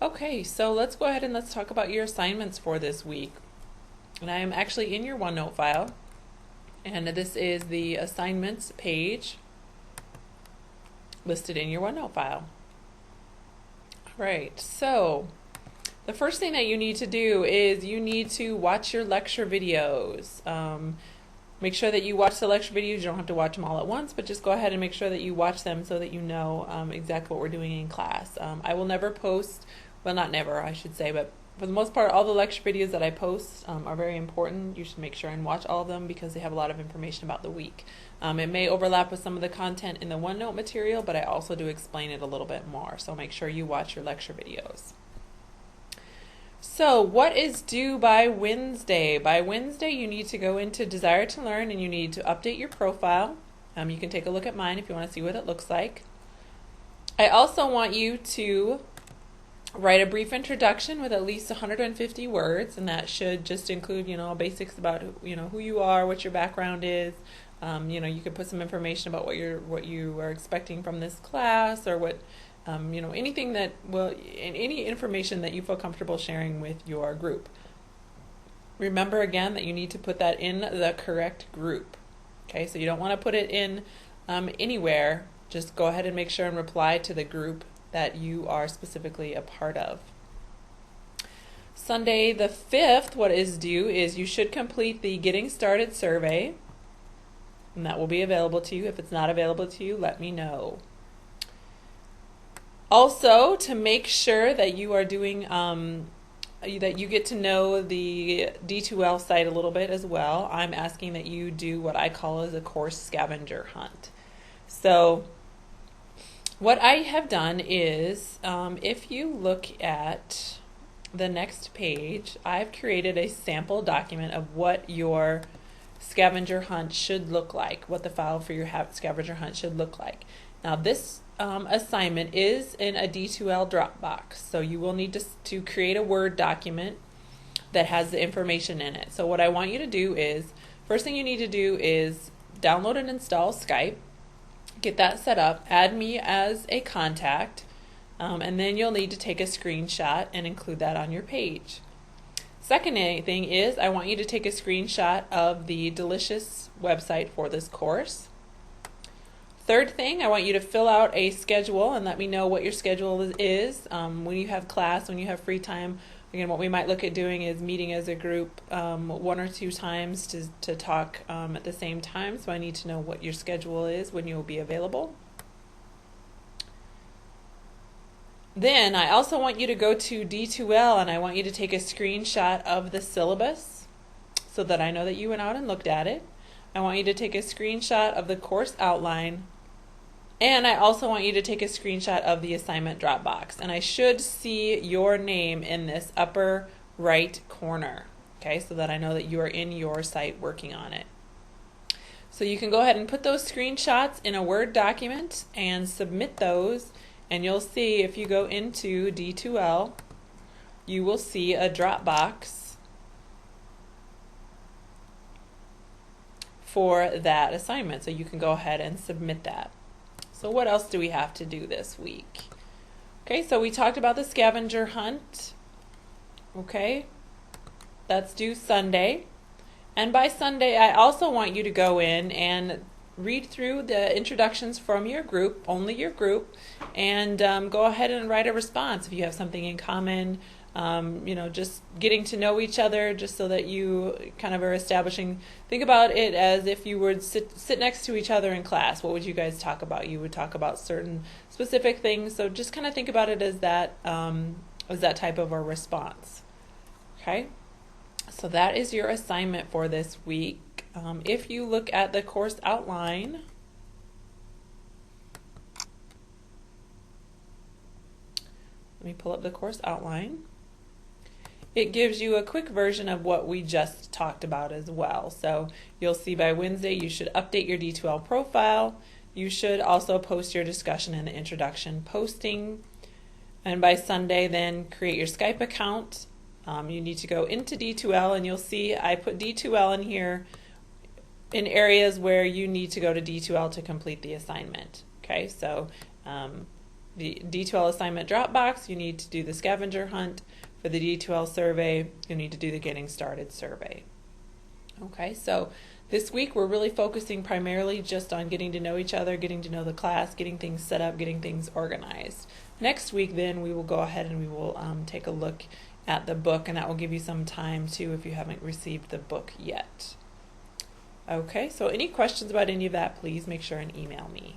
Okay, so let's go ahead and let's talk about your assignments for this week. And I am actually in your OneNote file, and this is the assignments page listed in your OneNote file. All right, so the first thing that you need to do is you need to watch your lecture videos. Make sure that you watch the lecture videos. You don't have to watch them all at once, but just go ahead and make sure that you watch them so that you know exactly what we're doing in class. I will never post, well, not never, I should say, but for the most part, all the lecture videos that I post are very important. You should make sure and watch all of them because they have a lot of information about the week. It may overlap with some of the content in the OneNote material, but I also do explain it a little bit more. So make sure you watch your lecture videos. So what is due by Wednesday? By Wednesday, you need to go into Desire to Learn and you need to update your profile. You can take a look at mine if you want to see what it looks like. I also want you to write a brief introduction with at least 150 words, and that should just include, basics about, who you are, what your background is. You could put some information about what you are expecting from this class, or what anything that any information that you feel comfortable sharing with your group. Remember again that you need to put that in the correct group. Okay, so you don't want to put it in anywhere. Just go ahead and make sure and reply to the group that you are specifically a part of. Sunday the 5th, what is due is you should complete the Getting Started survey, and that will be available to you. If it's not available to you, let me know. Also, to make sure that you are doing, that you get to know the D2L site a little bit as well, I'm asking that you do what I call as a course scavenger hunt. So what I have done is, if you look at the next page, I've created a sample document of what your scavenger hunt should look like, what the file for your scavenger hunt should look like. Now this assignment is in a D2L Dropbox, so you will need to create a Word document that has the information in it. So what I want you to do is, first thing you need to do is download and install Skype, get that set up, add me as a contact, and then you'll need to take a screenshot and include that on your page. Second thing is, I want you to take a screenshot of the Delicious website for this course. Third thing, I want you to fill out a schedule and let me know what your schedule is. When you have class, when you have free time. Again, what we might look at doing is meeting as a group 1 or 2 times to talk at the same time. So I need to know what your schedule is, when you'll be available. Then I also want you to go to D2L and I want you to take a screenshot of the syllabus so that I know that you went out and looked at it. I want you to take a screenshot of the course outline, and I also want you to take a screenshot of the assignment Dropbox. And I should see your name in this upper right corner, okay, so that I know that you are in your site working on it. So you can go ahead and put those screenshots in a Word document and submit those, and you'll see if you go into D2L, you will see a Dropbox for that assignment, so you can go ahead and submit that. So what else do we have to do this week? Okay, so we talked about the scavenger hunt. Okay, that's due Sunday. And by Sunday, I also want you to go in and read through the introductions from your group, only your group, and go ahead and write a response if you have something in common. Just getting to know each other, just so that you kind of are establishing. Think about it as if you would sit next to each other in class. What would you guys talk about? You would talk about certain specific things. So just kind of think about it as that type of a response. Okay. So that is your assignment for this week. If you look at the course outline, let me pull up the course outline. It gives you a quick version of what we just talked about as well. So you'll see by Wednesday you should update your D2L profile. You should also post your discussion in the introduction posting. And by Sunday then create your Skype account. You need to go into D2L, and you'll see I put D2L in here in areas where you need to go to D2L to complete the assignment. Okay, so the D2L assignment Dropbox, you need to do the scavenger hunt. For the D2L survey, you need to do the Getting Started survey. Okay, so this week we're really focusing primarily just on getting to know each other, getting to know the class, getting things set up, getting things organized. Next week then we will go ahead and we will take a look at the book, and that will give you some time too if you haven't received the book yet. Okay, so any questions about any of that, please make sure and email me.